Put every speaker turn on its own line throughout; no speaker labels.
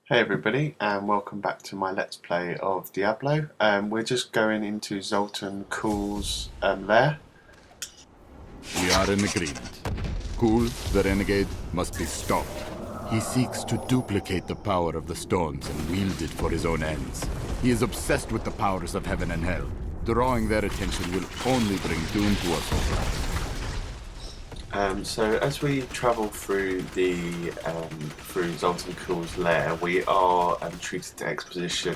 Hey everybody, and welcome back to my Let's Play of Diablo. We're just going into Zoltan Kuhl's lair.
We are in agreement. Kuhl, the renegade, must be stopped. He seeks to duplicate the power of the stones and wield it for his own ends. He is obsessed with the powers of heaven and hell. Drawing their attention will only bring doom to us all.
So as we travel through through Zoltan Kuhl's lair, we are treated to exposition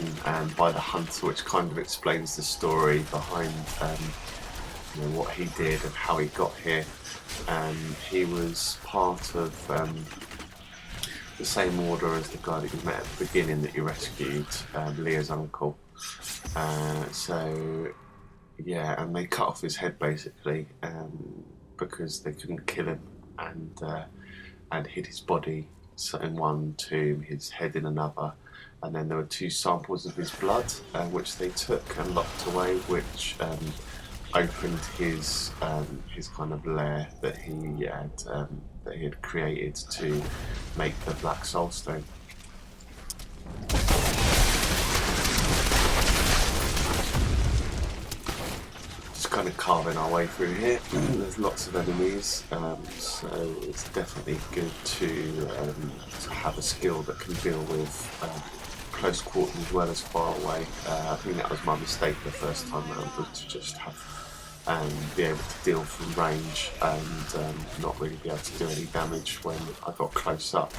by the Hunter, which kind of explains the story behind what he did and how he got here. He was part of the same order as the guy that you met at the beginning that you rescued, Leah's uncle. Yeah, and they cut off his head basically because they couldn't kill him, and hid his body in one tomb, his head in another, and then there were two samples of his blood which they took and locked away, which opened his kind of lair that he had created to make the Black Soul Stone. Just kind of carving our way through here. There's lots of enemies, so it's definitely good to have a skill that can deal with close quarters as well as far away. I think that was my mistake the first time round, was to just have be able to deal from range and not really be able to do any damage when I got close up,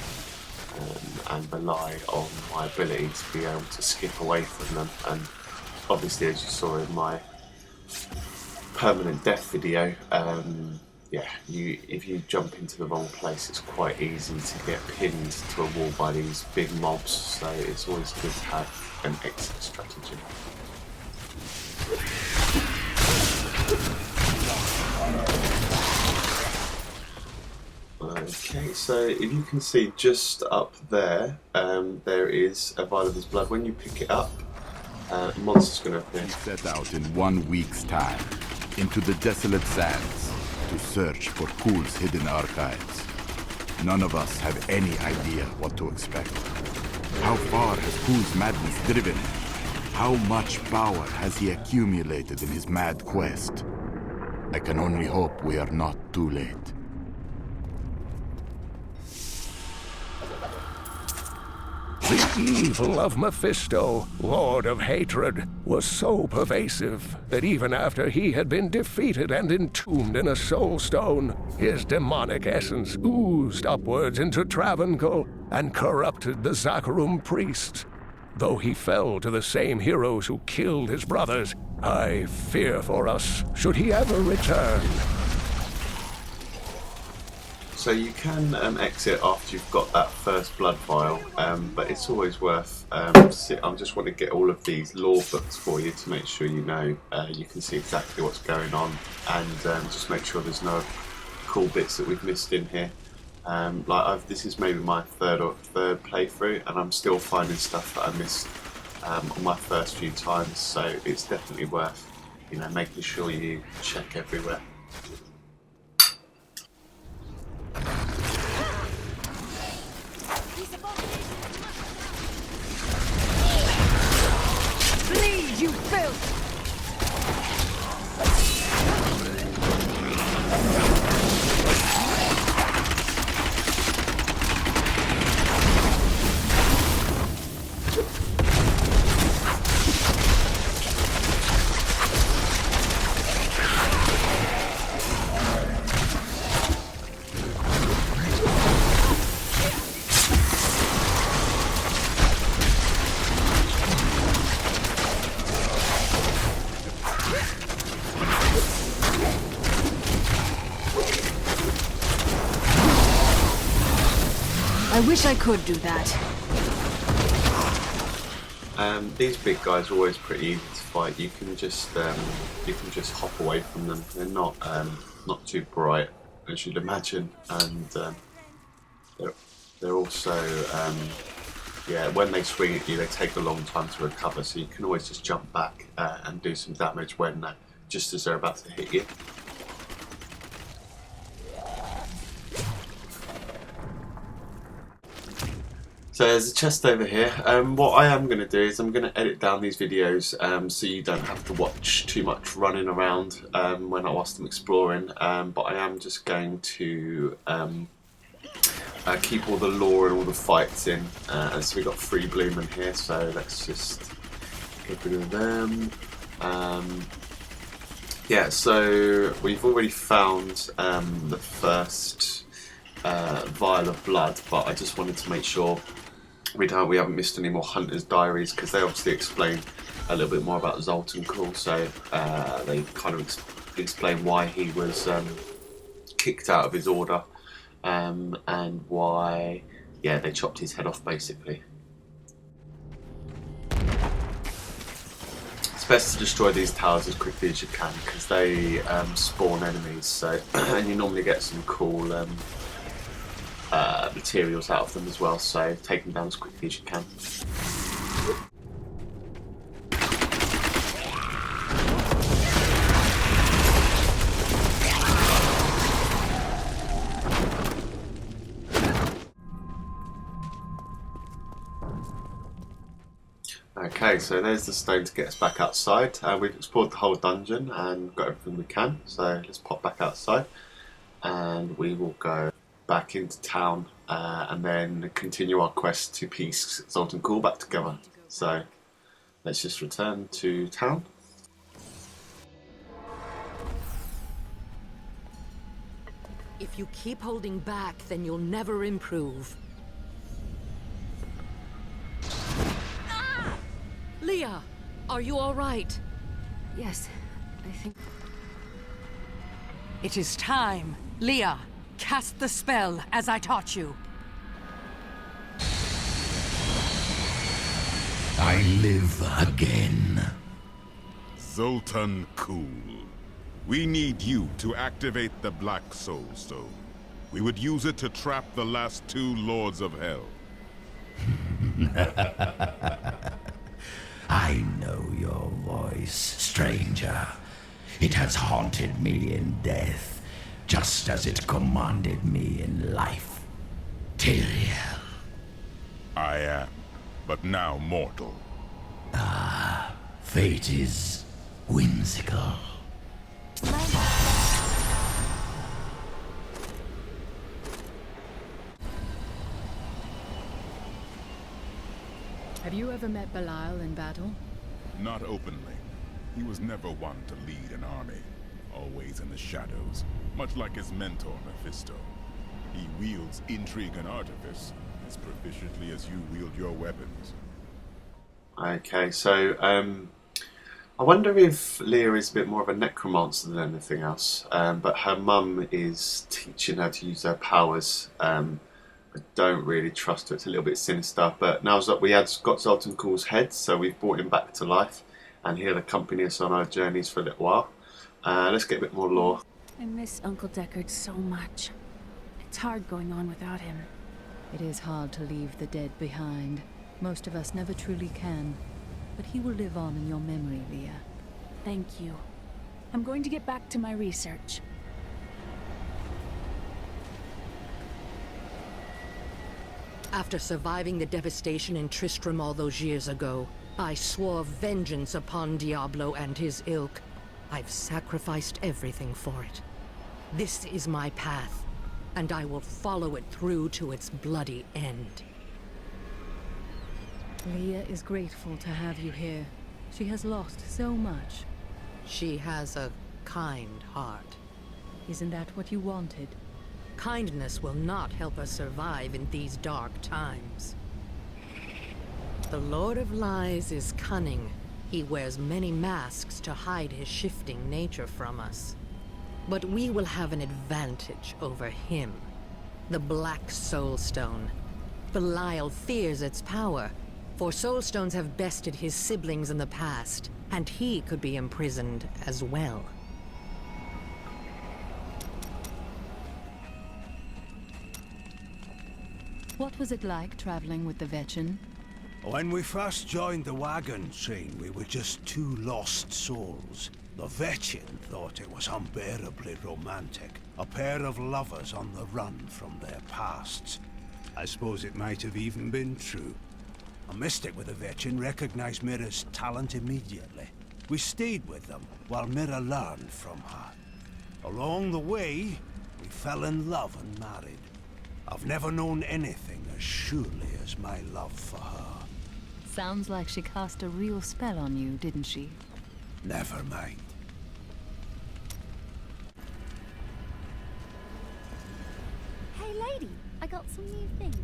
and rely on my ability to be able to skip away from them. And obviously, as you saw in my permanent death video, if you jump into the wrong place, it's quite easy to get pinned to a wall by these big mobs, so it's always good to have an exit strategy. Okay, so if you can see just up there, there is a vial of his blood. When you pick it up, a monster's going to appear.
We set out in 1 week's time into the desolate sands to search for Kuhl's hidden archives. None of us have any idea what to expect. How far has Kuhl's madness driven him? How much power has he accumulated in his mad quest? I can only hope we are not too late.
The evil of Mephisto, Lord of Hatred, was so pervasive that even after he had been defeated and entombed in a soul stone, his demonic essence oozed upwards into Travancore and corrupted the Zakarum priests. Though he fell to the same heroes who killed his brothers, I fear for us should he ever return.
So you can exit after you've got that first blood vial, but it's always worth. I just want to get all of these lore books for you to make sure you know you can see exactly what's going on, and just make sure there's no cool bits that we've missed in here. This is maybe my third playthrough, and I'm still finding stuff that I missed on my first few times. So it's definitely worth making sure you check everywhere.
Bleed, you filth! I wish I could do that.
These big guys are always pretty easy to fight. You can just hop away from them. They're not too bright, as you'd imagine, and they're also when they swing at you, they take a long time to recover. So you can always just jump back and do some damage when just as they're about to hit you. So there's a chest over here. What I am going to do is I'm going to edit down these videos so you don't have to watch too much running around whilst I'm exploring. But I am just going to keep all the lore and all the fights in. So we've got 3 Bloomin' here, so let's just get rid of them. Yeah, so we've already found the first vial of blood, but I just wanted to make sure we haven't missed any more Hunter's Diaries, because they obviously explain a little bit more about Zoltan Kulle. So they kind of explain why he was kicked out of his order and why, yeah, they chopped his head off basically. It's best to destroy these towers as quickly as you can, because they spawn enemies. So and you normally get some cool materials out of them as well, so take them down as quickly as you can. Okay, so there's the stone to get us back outside. We've explored the whole dungeon and got everything we can, so let's pop back outside and we will go back into town and then continue our quest to piece Zoltan Kulle back together. So let's just return to town.
If you keep holding back, then you'll never improve. Leah, are you all right?
Yes, I think...
It is time. Leah, cast the spell as I taught you.
I live again.
Zoltan Kulle. We need you to activate the Black Soul Stone. We would use it to trap the last 2 Lords of Hell.
I know your voice, stranger. It has haunted me in death, just as it commanded me in life. Tyrael.
I am, but now mortal.
Fate is whimsical.
Have you ever met Belial in battle?
Not openly. He was never one to lead an army, always in the shadows, much like his mentor, Mephisto. He wields intrigue and artifice as proficiently as you wield your weapons.
Okay, so I wonder if Leah is a bit more of a necromancer than anything else, but her mum is teaching her to use her powers. I don't really trust her, it's a little bit sinister, but now that we have got Zoltan Kulle's head, so we've brought him back to life, and he'll accompany us on our journeys for a little while. Let's get a bit more lore.
I miss Uncle Deckard so much. It's hard going on without him.
It is hard to leave the dead behind. Most of us never truly can. But he will live on in your memory, Leah.
Thank you. I'm going to get back to my research.
After surviving the devastation in Tristram all those years ago, I swore vengeance upon Diablo and his ilk. I've sacrificed everything for it. This is my path, and I will follow it through to its bloody end.
Leah is grateful to have you here. She has lost so much.
She has a kind heart.
Isn't that what you wanted?
Kindness will not help us survive in these dark times. The Lord of Lies is cunning. He wears many masks to hide his shifting nature from us. But we will have an advantage over him. The Black Soul Stone. Belial fears its power, for Soul Stones have bested his siblings in the past, and he could be imprisoned as well.
What was it like traveling with the Vetchin?
When we first joined the wagon train, we were just 2 lost souls. The Vetchin thought it was unbearably romantic. A pair of lovers on the run from their pasts. I suppose it might have even been true. A mystic with a Vetchin recognized Mira's talent immediately. We stayed with them while Mira learned from her. Along the way, we fell in love and married. I've never known anything as surely as my love for her.
Sounds like she cast a real spell on you, didn't she?
Never mind.
Hey lady, I got some new things.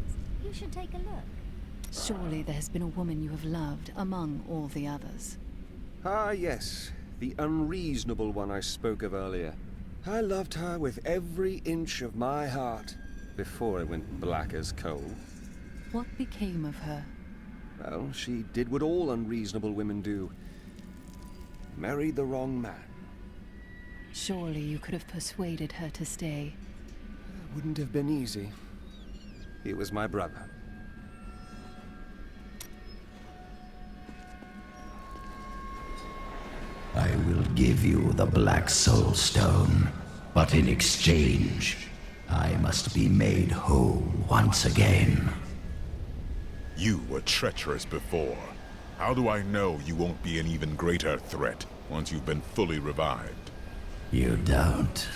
You should take a look.
Surely there's been a woman you have loved among all the others.
Ah, yes. The unreasonable one I spoke of earlier. I loved her with every inch of my heart before it went black as coal.
What became of her?
Well, she did what all unreasonable women do. Married the wrong man.
Surely you could have persuaded her to stay.
It wouldn't have been easy. He was my brother.
I will give you the Black Soul Stone, but in exchange, I must be made whole once again.
You were treacherous before. How do I know you won't be an even greater threat once you've been fully revived?
You don't.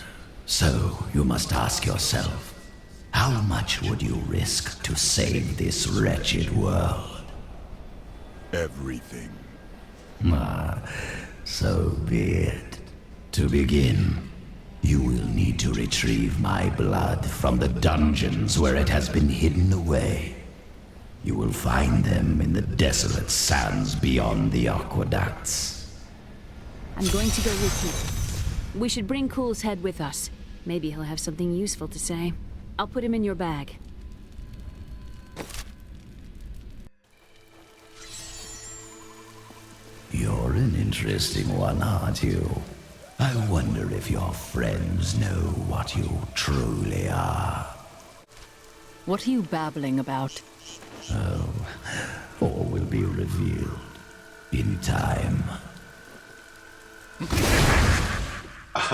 So you must ask yourself, how much would you risk to save this wretched world?
Everything.
So be it. To begin, you will need to retrieve my blood from the dungeons where it has been hidden away. You will find them in the desolate sands beyond the aqueducts.
I'm going to go with you. We should bring Cool's head with us. Maybe he'll have something useful to say. I'll put him in your bag.
You're an interesting one, aren't you? I wonder if your friends know what you truly are.
What are you babbling about?
Oh, all will be revealed in time.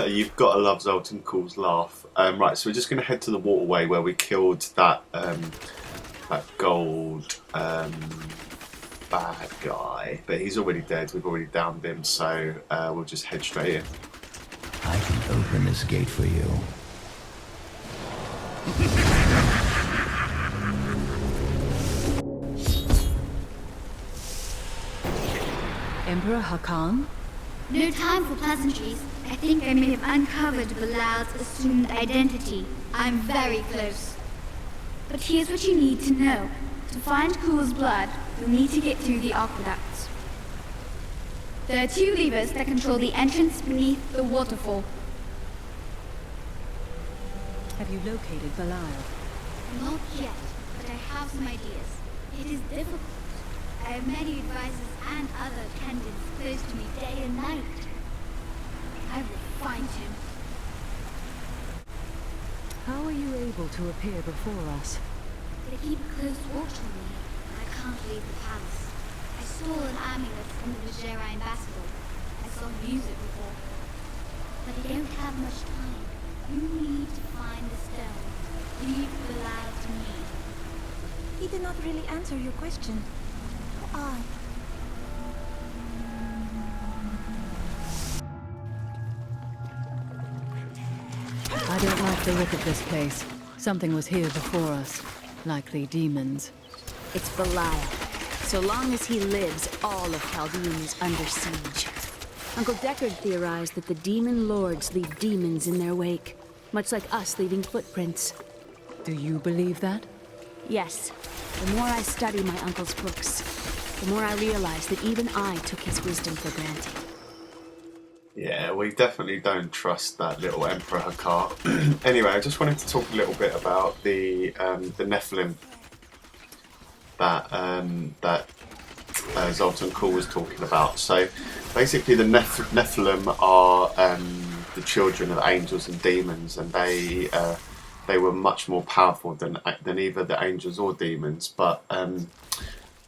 You've got to love Zoltan Cool's laugh. Right, so we're just going to head to the waterway where we killed that that gold bad guy, but he's already dead. We've already downed him, so we'll just head straight in.
I can open this gate for you.
Emperor Hakan?
No time for pleasantries. I think I may have uncovered Balad's assumed identity. I'm very close. But here's what you need to know. To find Cool's blood, you'll need to get through the aqueducts. There are 2 levers that control the entrance beneath the waterfall.
Have you located Belial?
Not yet, but I have some ideas. It is difficult. I have many advisors and other attendants close to me day and night. I will find him.
How are you able to appear before us?
They keep close watch on me. I can't leave the palace. I stole an amulet from the Vajera ambassador. I saw music before. But I don't have much time. You need to find the stone. Leave Belial to me.
He did not really answer your question. Who are you?
I don't like the look of this place. Something was here before us. Likely demons.
It's Belial. So long as he lives, all of Chaldean is under siege. Uncle Deckard theorized that the demon lords leave demons in their wake, much like us leaving footprints.
Do you believe that?
Yes. The more I study my uncle's books, the more I realize that even I took his wisdom for granted.
Yeah, we definitely don't trust that little Emperor Hakar. Anyway, I just wanted to talk a little bit about the Nephilim that Zoltan Cool was talking about. So basically the Nephilim are the children of angels and demons, and they were much more powerful than either the angels or demons. But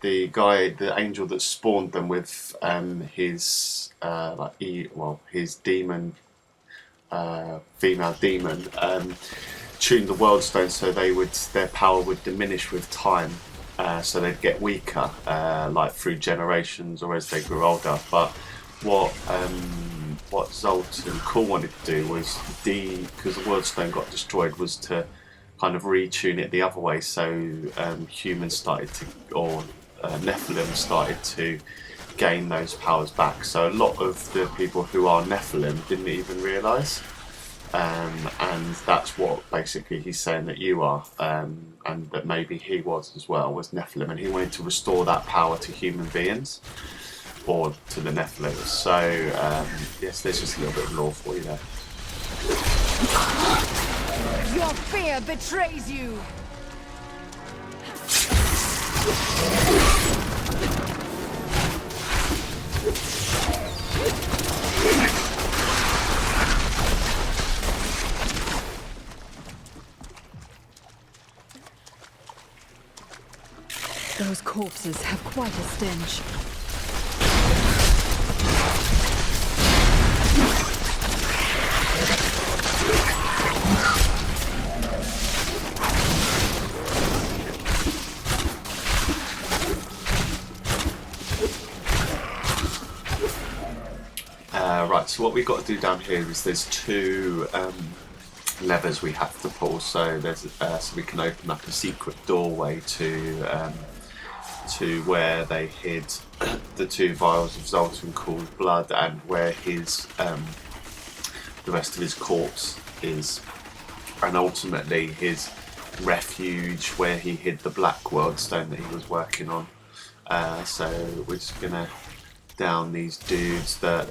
the angel that spawned them with his demon, female demon, tuned the world stone so their power would diminish with time, so they'd get weaker, like through generations or as they grew older. But what Zoltan Kulle wanted to do was, because the world stone got destroyed, was to kind of retune it the other way. So humans started to, or Nephilim started to gain those powers back. So a lot of the people who are Nephilim didn't even realise. And that's what basically he's saying that you are, and that maybe he was as well, was Nephilim, and he wanted to restore that power to human beings, or to the Nephilim. So yes, there's just a little bit of lore for you there.
Your fear betrays you!
Those corpses have quite a stench.
Right, so what we've got to do down here is there's two levers we have to pull. So there's so we can open up a secret doorway to where they hid the two vials of Zoltan Kulle's blood, and where his the rest of his corpse is, and ultimately his refuge where he hid the Black World Stone that he was working on. So we're just gonna down these dudes that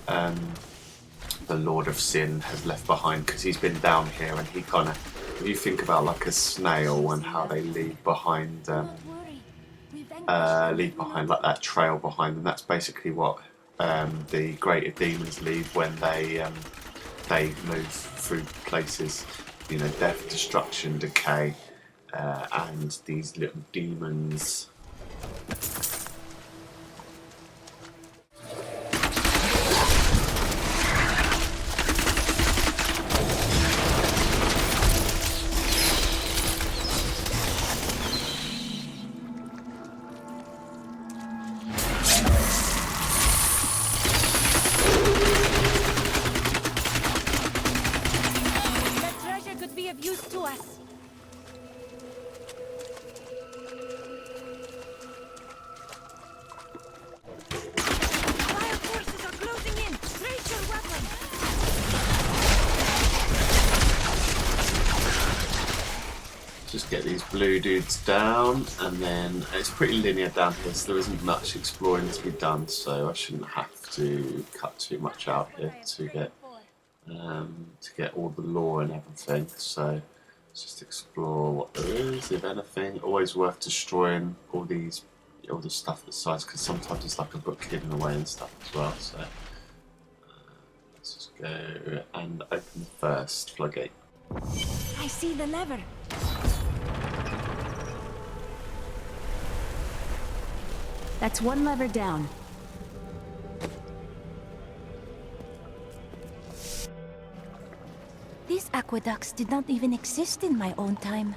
the Lord of Sin has left behind, because he's been down here, and he kind of, if you think about like a snail and how they leave behind like that trail behind them, that's basically what the greater demons leave when they move through places, you know, death, destruction, decay, and these little demons. Just get these blue dudes down, and then it's pretty linear down here, so there isn't much exploring to be done, so I shouldn't have to cut too much out here to get all the lore and everything. So let's just explore what there is, if anything. Always worth destroying all the stuff that's size, because sometimes it's like a book hidden away and stuff as well. So let's just go and open the first floodgate.
I see the lever.
That's one lever down.
These aqueducts did not even exist in my own time.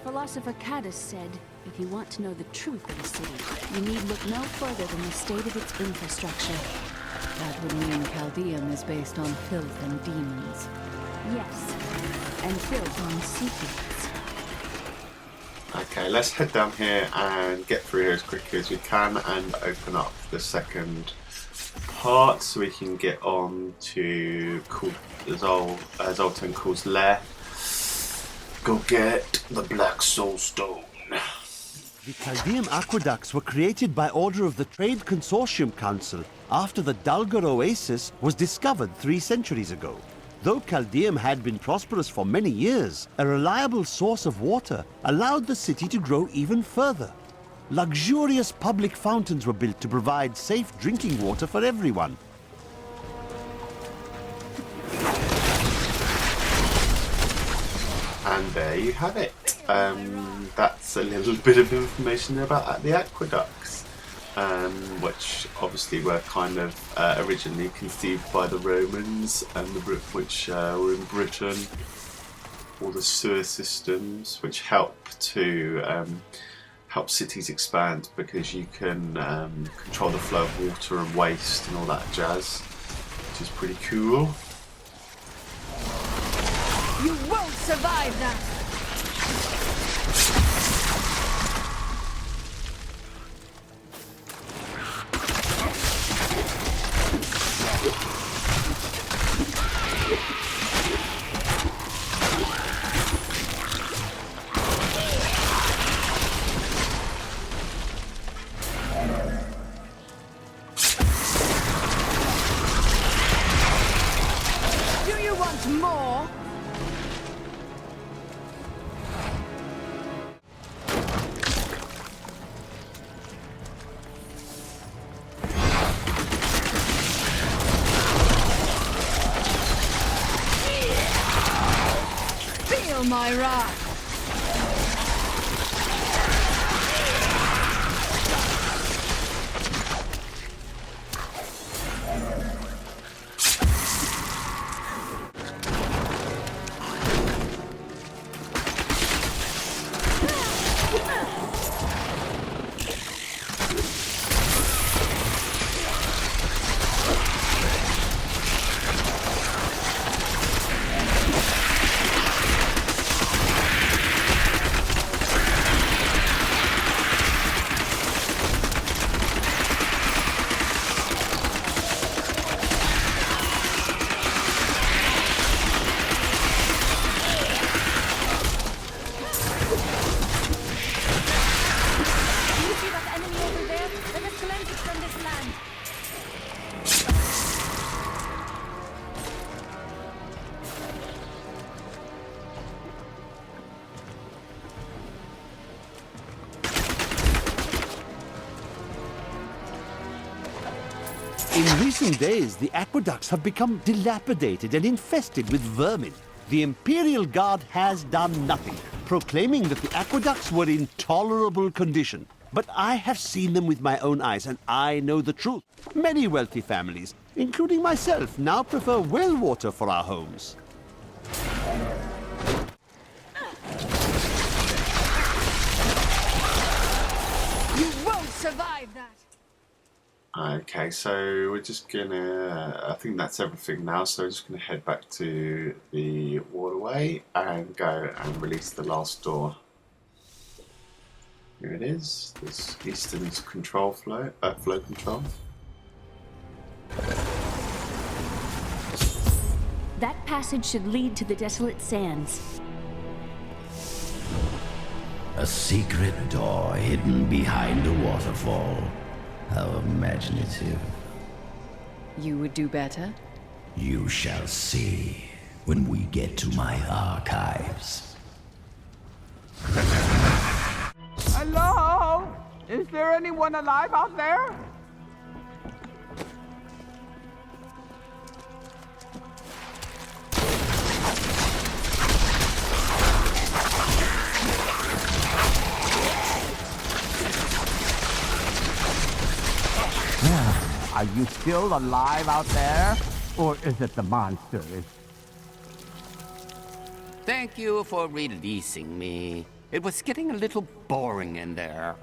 Philosopher Caddis said, if you want to know the truth of a city, you need look no further than the state of its infrastructure.
That would mean Chaldeum is based on filth and demons.
Yes, and built on secrets.
Okay, let's head down here and get through here as quickly as we can and open up the second part so we can get on to Zoltan Kulle's lair. go get the Black Soul Stone.
The Chaldean aqueducts were created by order of the Trade Consortium Council after the Dulgar Oasis was discovered 3 centuries ago. Though Chaldeum had been prosperous for many years, a reliable source of water allowed the city to grow even further. Luxurious public fountains were built to provide safe drinking water for everyone.
And there you have it. That's a little bit of information about the aqueducts, which obviously were kind of originally conceived by the Romans, and which were in Britain. All the sewer systems, which help to help cities expand, because you can control the flow of water and waste and all that jazz, which is pretty cool.
You won't survive that! Do you want more? Feel my wrath!
In recent days, the aqueducts have become dilapidated and infested with vermin. The Imperial Guard has done nothing, proclaiming that the aqueducts were in tolerable condition. But I have seen them with my own eyes, and I know the truth. Many wealthy families, including myself, now prefer well water for our homes.
You won't survive that!
Okay, so we're just gonna, I think that's everything now, so we're just gonna head back to the waterway and go and release the last door. Here it is, this eastern control flow control.
That passage should lead to the Desolate Sands.
A secret door hidden behind a waterfall. How imaginative.
You would do better?
You shall see when we get to my archives.
Hello? Is there anyone alive out there? Are you still alive out there? Or is it the monsters?
Thank you for releasing me. It was getting a little boring in there.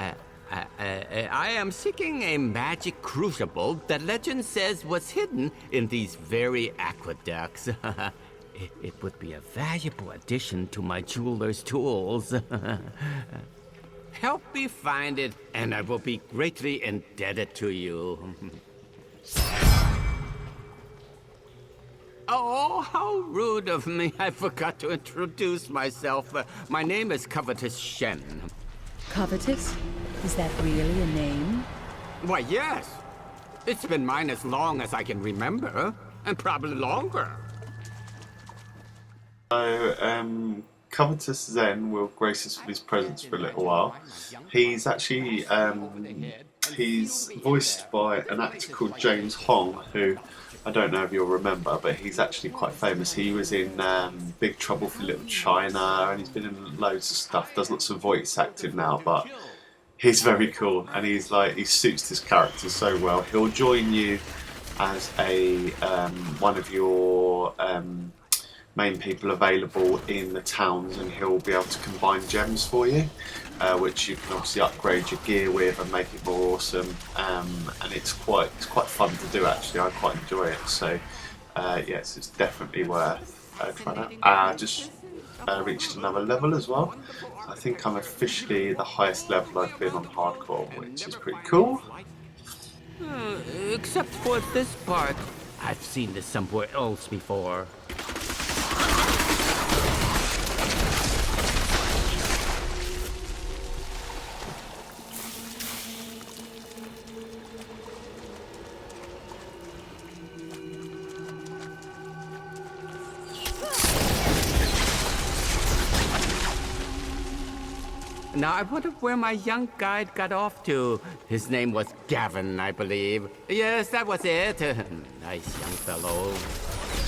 I am seeking a magic crucible that legend says was hidden in these very aqueducts. It would be a valuable addition to my jeweler's tools. Help me find it, and I will be greatly indebted to you. Oh, how rude of me. I forgot to introduce myself. My name is Covetous Shen.
Covetous? Is that really a name?
Why, yes. It's been mine as long as I can remember, and probably longer.
So, Covetous Zen will grace us with his presence for a little while. He's actually he's voiced by an actor called James Hong, who I don't know if you'll remember, but he's actually quite famous. He was in Big Trouble for Little China, and he's been in loads of stuff. Does lots of voice acting now, but he's very cool, and he suits this character so well. He'll join you as a one of your main people available in the towns, and he'll be able to combine gems for you, which you can obviously upgrade your gear with and make it more awesome. And it's quite fun to do actually. I quite enjoy it. So yes, it's definitely worth trying out. I just reached another level as well. I think I'm officially the highest level I've been on hardcore, which is pretty cool.
Except for this part. I've seen this somewhere else before. Now, I wonder where my young guide got off to. His name was Gavin, I believe. Yes, that was it. Nice young fellow.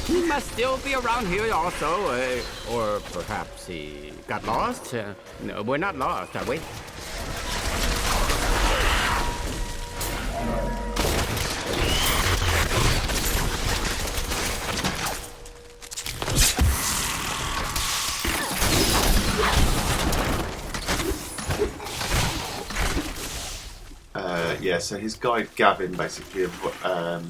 He must still be around here also. Or perhaps he got lost? No, we're not lost, are we?
Yeah, so his guide Gavin basically got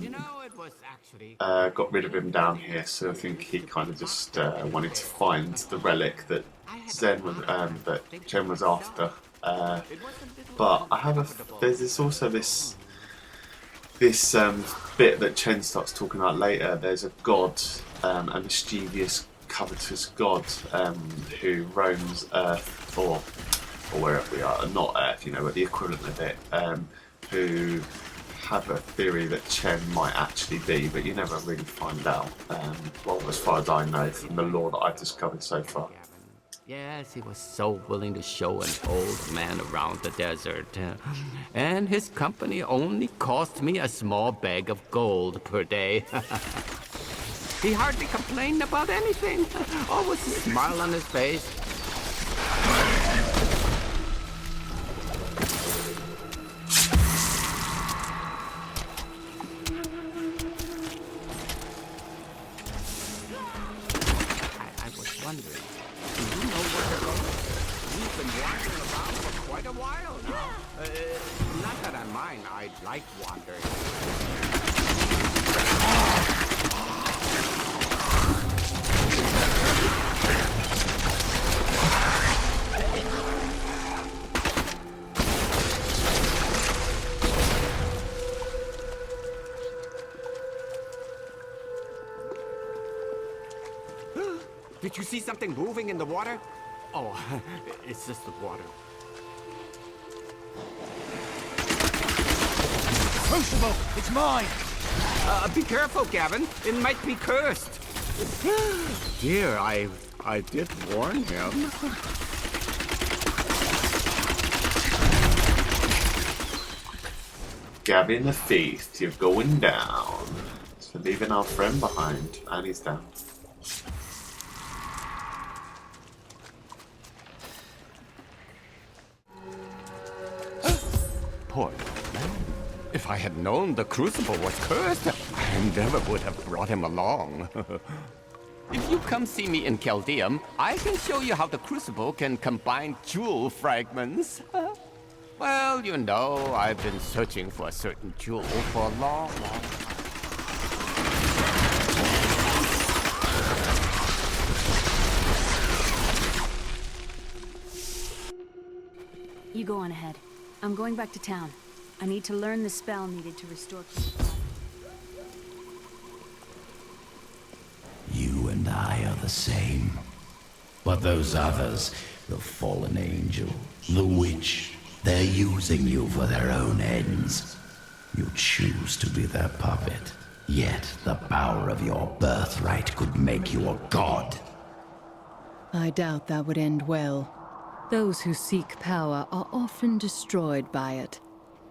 rid of him down here, so I think he kind of just wanted to find the relic that Zen was that Chen was after. But I have there's also this bit that Chen starts talking about later. There's a god, a mischievous, covetous god who roams Earth, or wherever we are, not Earth, you know, but the equivalent of it. Who have a theory that Chen might actually be, but you never really find out. Well, as far as I know from the lore that I've discovered so far.
Yes, he was so willing to show an old man around the desert. And his company only cost me a small bag of gold per day. He hardly complained about anything. Always a smile on his face. Like wandering. Did you see something moving in the water? Oh, it's just the water.
Crucible, it's mine!
Be careful, Gavin. It might be cursed. Dear, I did warn him.
Gavin the Thief, you're going down. So leaving our friend behind, and he's down.
Poor man. If I had known the Crucible was cursed, I never would have brought him along. If you come see me in Caldeum, I can show you how the Crucible can combine jewel fragments. Well, you know, I've been searching for a certain jewel for a long, long time.
You go on ahead. I'm going back to town. I need to learn the spell needed to restore...
and I are the same. But those others, the fallen angel, the witch, they're using you for their own ends. You choose to be their puppet, yet the power of your birthright could make you a god.
I doubt that would end well. Those who seek power are often destroyed by it.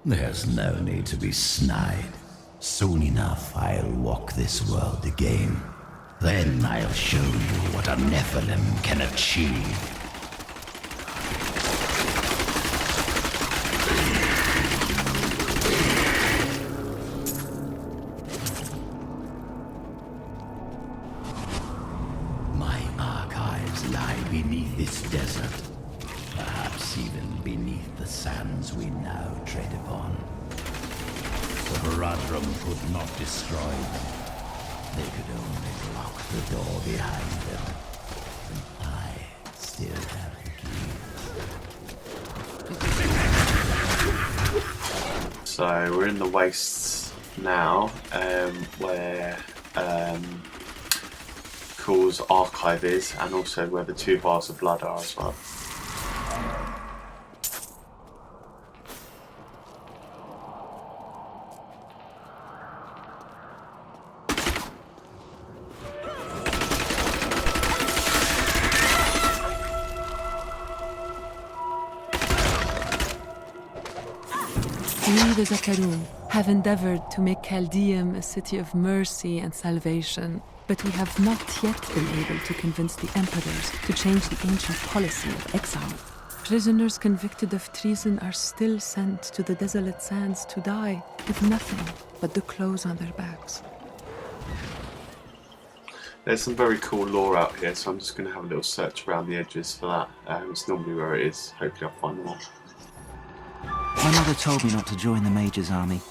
There's no need to be snide. Soon enough, I'll walk this world again. Then I'll show you what a Nephilim can achieve. My archives lie beneath this desert. Perhaps even beneath the sands we now tread upon. The Horadrim could not destroy them. They could only lock the door behind them. And I still have the key.
So we're in the wastes now, where Khul's archive is, and also where the 2 bars of blood are as well.
We, the Zakarum, have endeavored to make Caldeum a city of mercy and salvation, but we have not yet been able to convince the emperors to change the ancient policy of exile. Prisoners convicted of treason are still sent to the desolate sands to die with nothing but the clothes on their backs.
There's some very cool lore out here, so I'm just going to have a little search around the edges for that. It's normally where it is. Hopefully I'll find more.
My mother told me not to join the Major's army.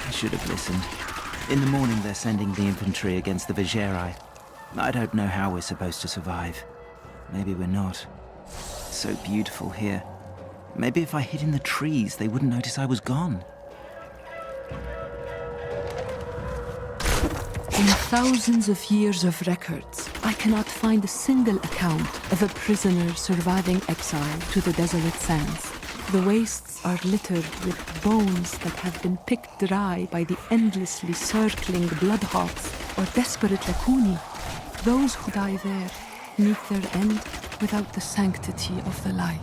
I should have listened. In the morning they're sending the infantry against the Vigerai. I don't know how we're supposed to survive. Maybe we're not. It's so beautiful here. Maybe if I hid in the trees, they wouldn't notice I was gone.
In thousands of years of records, I cannot find a single account of a prisoner surviving exile to the desolate sands. The wastes are littered with bones that have been picked dry by the endlessly circling bloodhawks or desperate Lakuni. Those who die there meet their end without the sanctity of the light.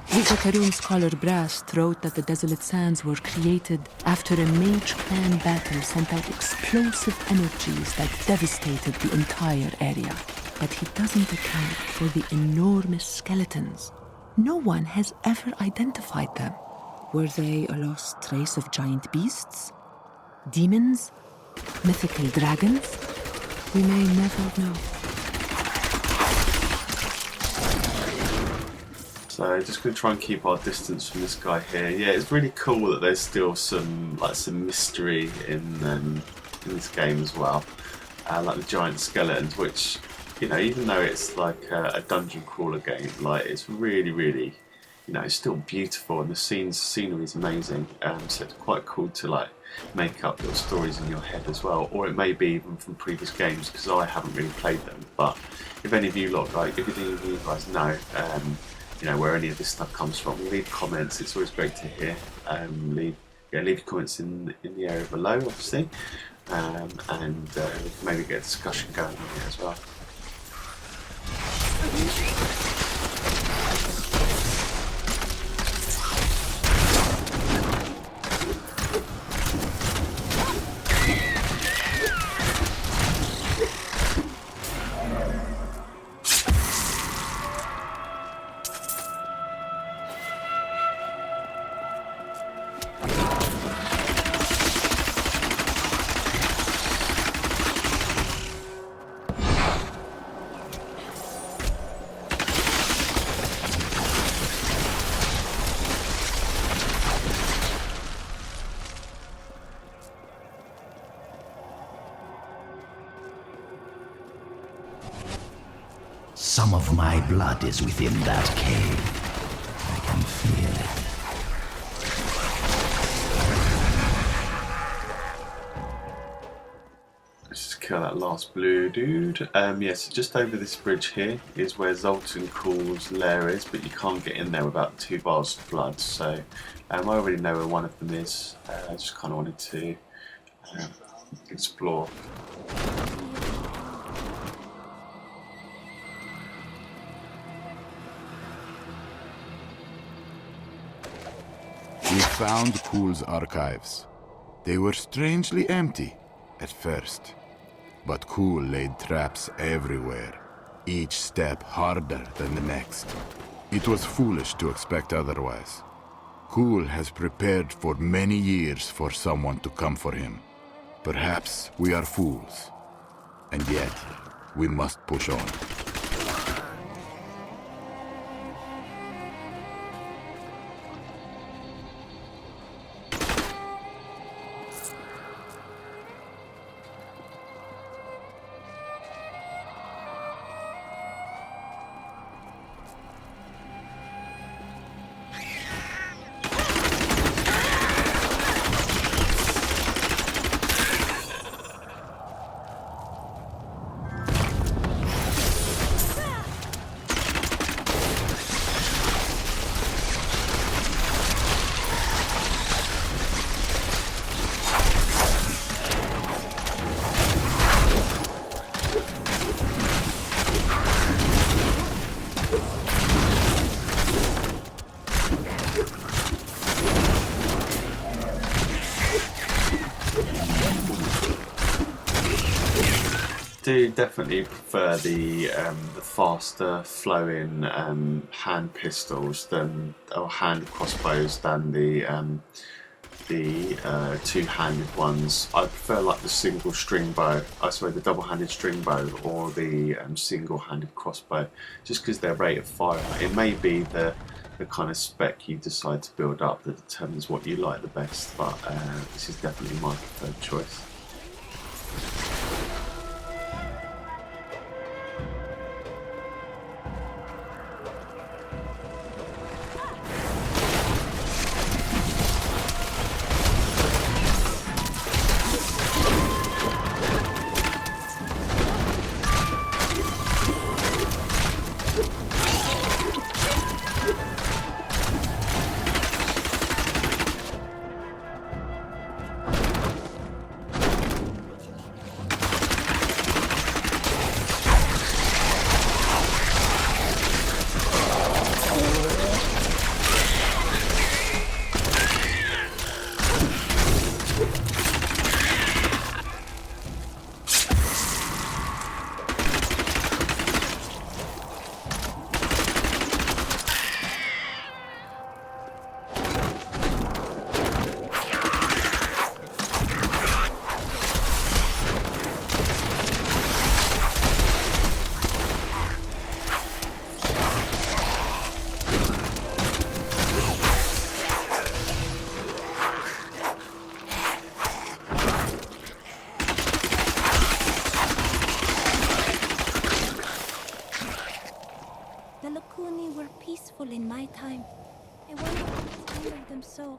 The Zakarum scholar Brast wrote that the desolate sands were created after a mage clan battle sent out explosive energies that devastated the entire area. But he doesn't account for the enormous skeletons. No one has ever identified them. Were they a lost trace of giant beasts? Demons? Mythical dragons? We may never know.
So just going to try and keep our distance from this guy here. Yeah, it's really cool that there's still some mystery in this game as well. Like the giant skeletons, which, you know, even though it's like a dungeon crawler game, like it's really, really, you know, it's still beautiful, and the scenery is amazing. So it's quite cool to like make up little stories in your head as well, or it may be even from previous games, because I haven't really played them. But if any of you lot, like, if any of you guys know, you know, where any of this stuff comes from, leave comments. It's always great to hear. Leave your comments in the area below, obviously, and we can maybe get a discussion going on here as well.
Some of my blood is within that cave. I can feel it.
kill that last blue dude. Yes, just over this bridge here is where Zoltan Kuhl's lair is, but you can't get in there without 2 vials of blood. So I already know where one of them is. I just kind of wanted to explore.
We found Kuhl's archives. They were strangely empty at first, but Kuhl laid traps everywhere, each step harder than the next. It was foolish to expect otherwise. Kuhl has prepared for many years for someone to come for him. Perhaps we are fools, and yet we must push on.
Do definitely prefer the faster flowing hand pistols than or hand crossbows than the two-handed ones. I prefer like the single string bow. The double-handed string bow or the single-handed crossbow, just because their rate of fire. It may be the kind of spec you decide to build up that determines what you like the best, but this is definitely my preferred choice.
In my time, I wonder what hindered them so.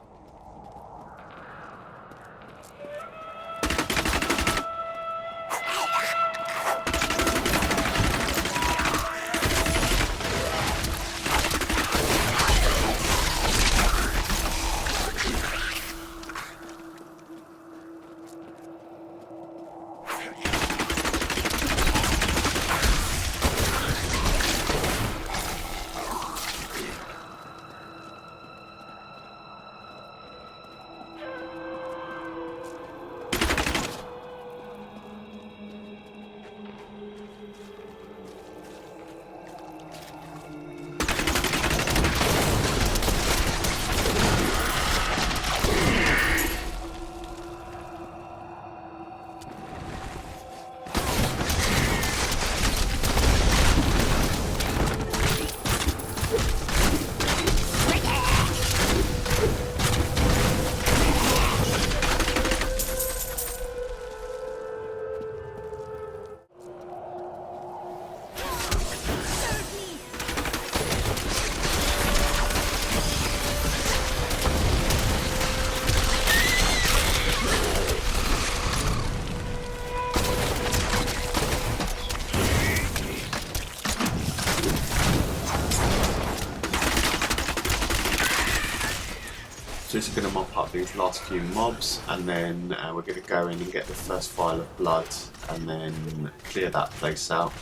So just going to mop up these last few mobs, and then we're going to go in and get the first vial of blood, and then clear that place out,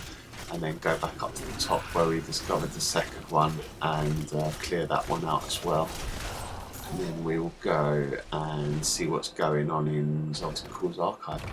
and then go back up to the top where we discovered the second one, and clear that one out as well. And then we will go and see what's going on in Zoltun Kuhl's archive.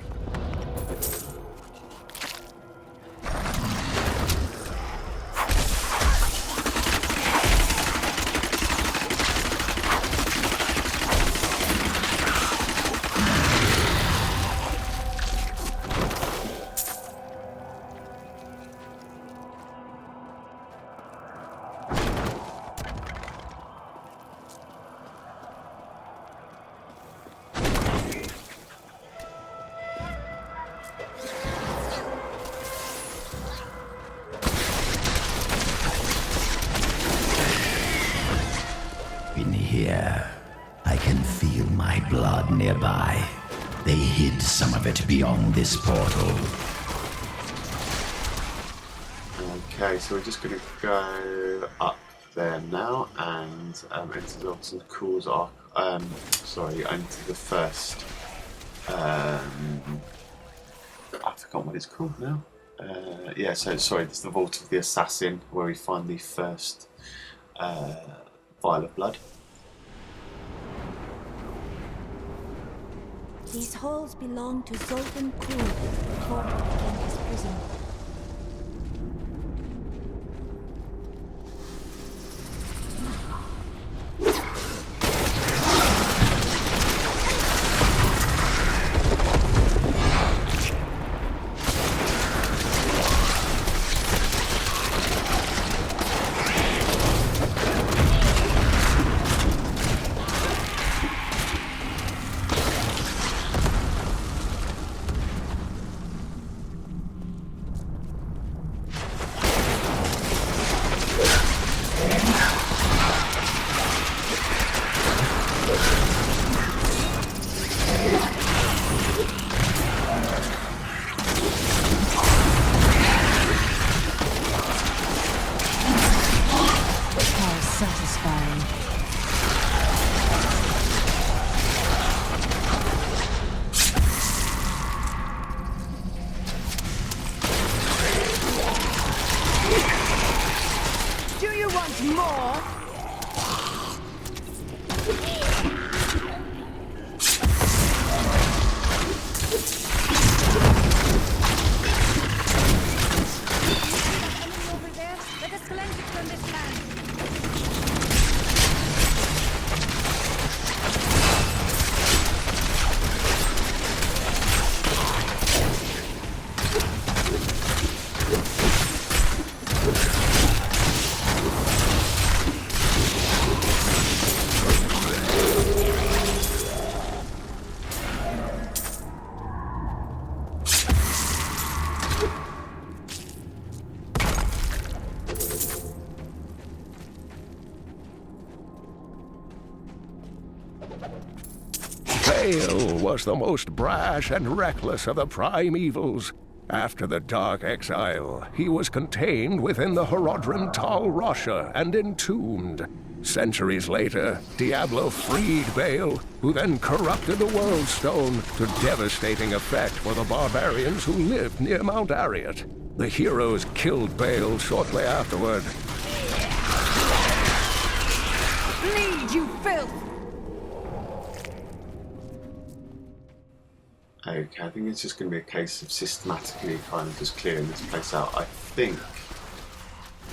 In here, I can feel my blood nearby. They hid some of it beyond this portal.
Okay, so we're just going to go up there now and enter Zoltun Kuhl's into the first. I forgot what it's called now. Yeah, so sorry, it's the Vault of the Assassin, where we find the first vial of blood.
These halls belong to Zoltun Kuhl before he became his prison.
Bale was the most brash and reckless of the primevals. After the Dark Exile, he was contained within the Horadrim Tal Rasha and entombed. Centuries later, Diablo freed Bale, who then corrupted the World Stone to devastating effect for the barbarians who lived near Mount Arreat. The heroes killed Bale shortly afterward.
Bleed, you filth!
Okay, I think it's just going to be a case of systematically kind of just clearing this place out. I think,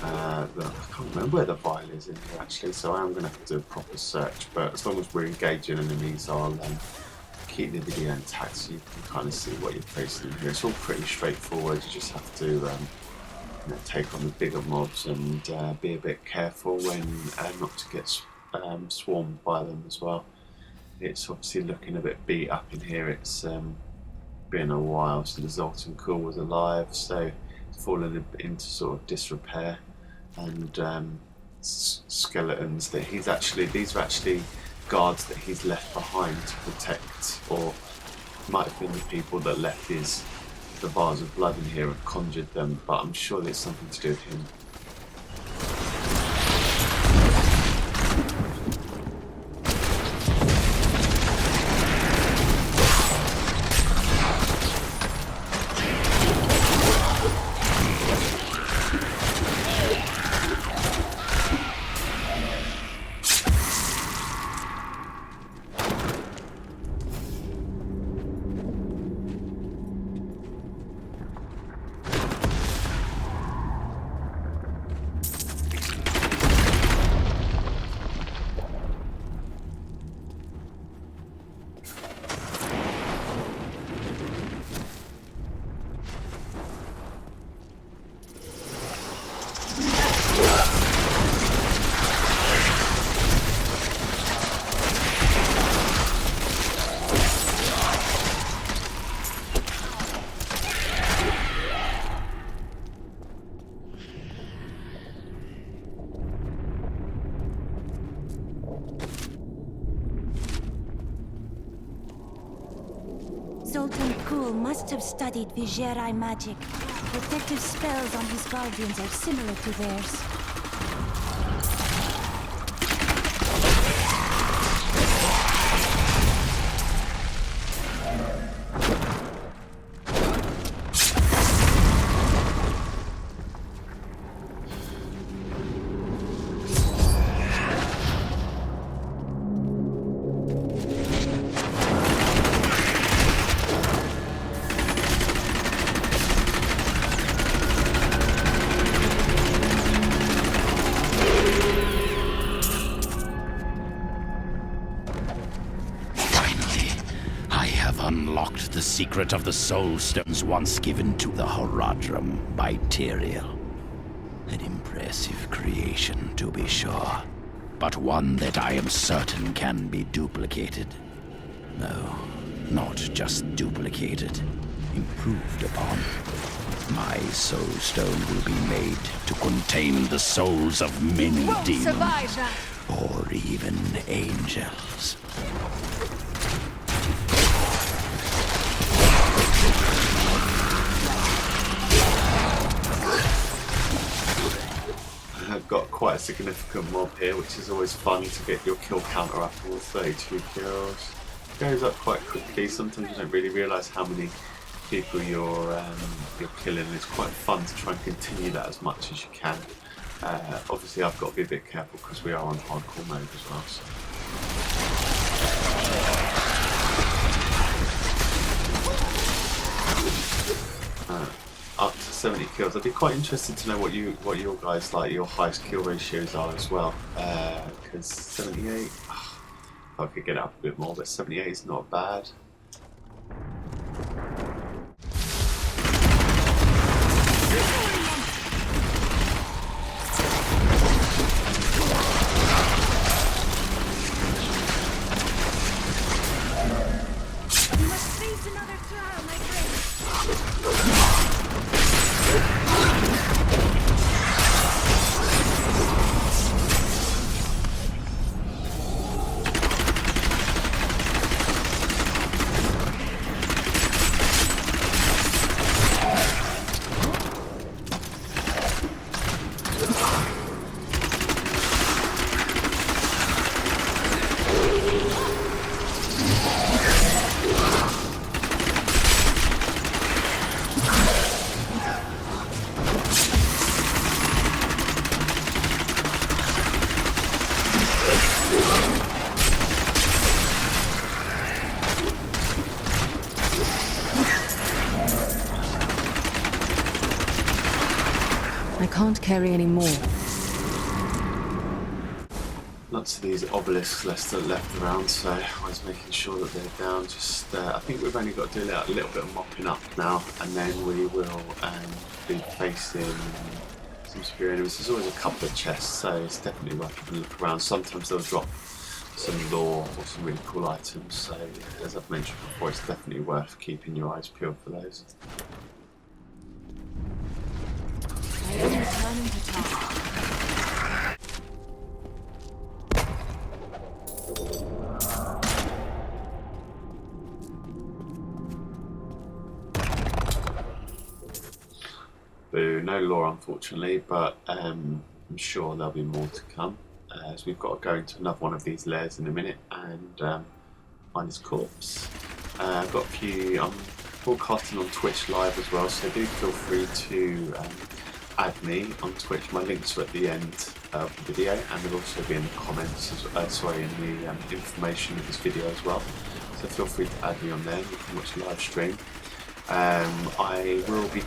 I can't remember where the vial is in here actually, so I am going to have to do a proper search, but as long as we're engaging enemies, I'll keep the video intact so you can kind of see what you're facing in here. It's all pretty straightforward, you just have to take on the bigger mobs and be a bit careful when not to get swarmed by them as well. It's obviously looking a bit beat up in here. It's been a while since Zoltun Kuhl was alive, so it's fallen into sort of disrepair. And skeletons that these are actually guards that he's left behind to protect, or might have been the people that left the bars of blood in here and conjured them, but I'm sure there's something to do with him.
Sultan Kul must have studied Vigerai magic. Protective spells on his guardians are similar to theirs.
Unlocked the secret of the soul stones once given to the Horadrim by Tyrael. An impressive creation, to be sure, but one that I am certain can be duplicated. No, not just duplicated, improved upon. My soul stone will be made to contain the souls of many demons, or even angels.
I've got quite a significant mob here, which is always fun to get your kill counter up to 32 kills. Goes up quite quickly. Sometimes you don't really realise how many people you're killing. It's quite fun to try and continue that as much as you can. Obviously, I've got to be a bit careful because we are on hardcore mode as well. So. Up to 70 kills. I'd be quite interested to know what your guys like, your highest kill ratios are as well. Because 78, I could get up a bit more, but 78 is not bad.
You must face another trial, my friend.
I can't carry any more.
Lots of these obelisks left around, so I was making sure that they're down. Just, I think we've only got to do a little bit of mopping up now, and then we will be facing some superior enemies. There's always a couple of chests, so it's definitely worth having a look around. Sometimes they'll drop some lore or some really cool items, so as I've mentioned before, it's definitely worth keeping your eyes peeled for those.
I am returning to talk.
Boo, no lore unfortunately, but I'm sure there'll be more to come. As we've got to go into another one of these lairs in a minute and find his corpse. I've got a few. I'm broadcasting on Twitch live as well, so do feel free to add me on Twitch. My links are at the end of the video, and they'll also be in the comments, in the information of this video as well. So feel free to add me on there. You can watch the live stream. I will be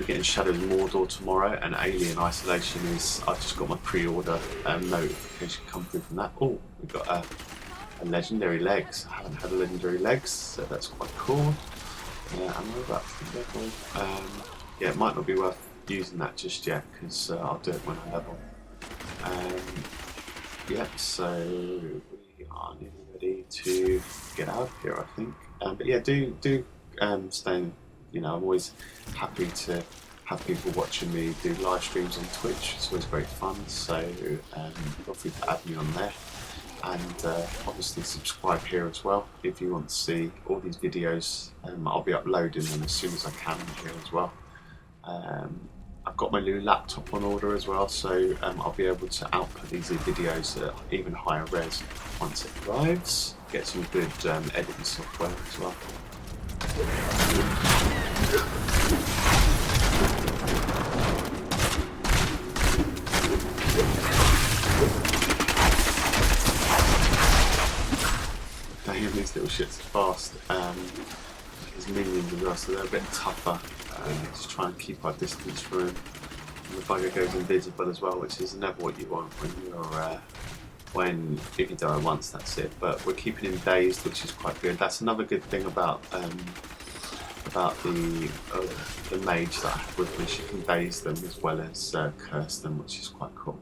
getting Shadows of Mordor tomorrow, and Alien Isolation is. I've just got my pre-order notification come through from that. Oh, we've got a legendary legs. I haven't had a legendary legs, so that's quite cool. And we're about to level. Yeah, it might not be worth using that just yet because I'll do it when I level. Yeah, so we are nearly ready to get out of here, I think. But yeah, do stay. I'm always happy to have people watching me do live streams on Twitch. It's always great fun. So feel free to add me on there. and obviously subscribe here as well if you want to see all these videos. I'll be uploading them as soon as I can here as well. I've got my new laptop on order as well, so I'll be able to output these videos at even higher res once it arrives. Get some good editing software as well. Damn, these little shits are fast. There's minions as well, so they're a bit tougher. Just try and keep our distance from them. And the bugger goes invisible as well, which is never what you want when you're if you die once, that's it. But we're keeping him dazed, which is quite good. That's another good thing about the mage that I have with me. She can daze them as well as curse them, which is quite cool.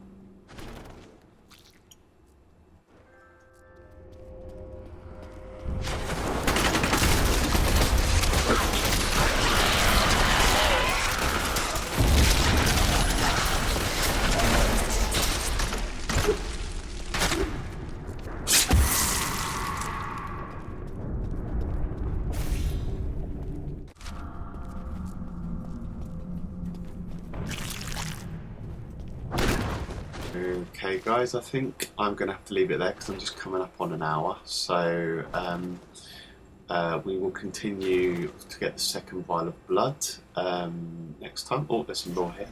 Okay guys, I think I'm going to have to leave it there because I'm just coming up on an hour. So we will continue to get the second vial of blood next time. Oh, there's some more here.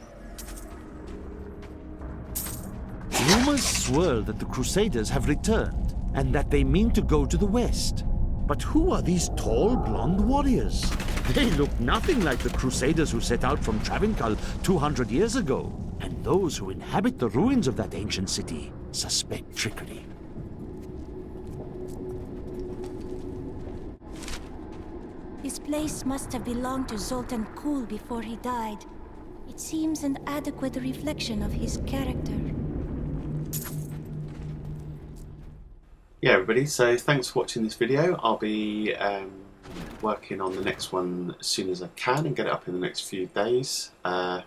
Rumors swirl that the Crusaders have returned and that they mean to go to the west. But who are these tall, blonde warriors? They look nothing like the Crusaders who set out from Travincal 200 years ago. And those who inhabit the ruins of that ancient city suspect trickery.
This place must have belonged to Zoltan Kulle before he died. It seems an adequate reflection of his character.
Yeah, everybody, so thanks for watching this video. I'll be working on the next one as soon as I can and get it up in the next few days. As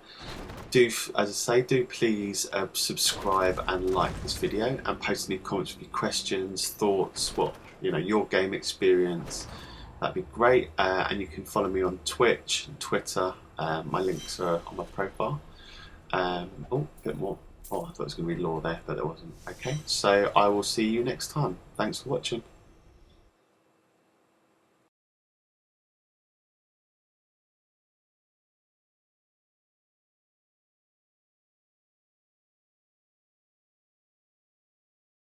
I say, do please subscribe and like this video and post any comments with your questions, thoughts, your game experience. That'd be great. And you can follow me on Twitch and Twitter. My links are on my profile. Oh, a bit more. Oh, I thought it was going to be lore there, but there wasn't. Okay, so I will see you next time. Thanks for watching.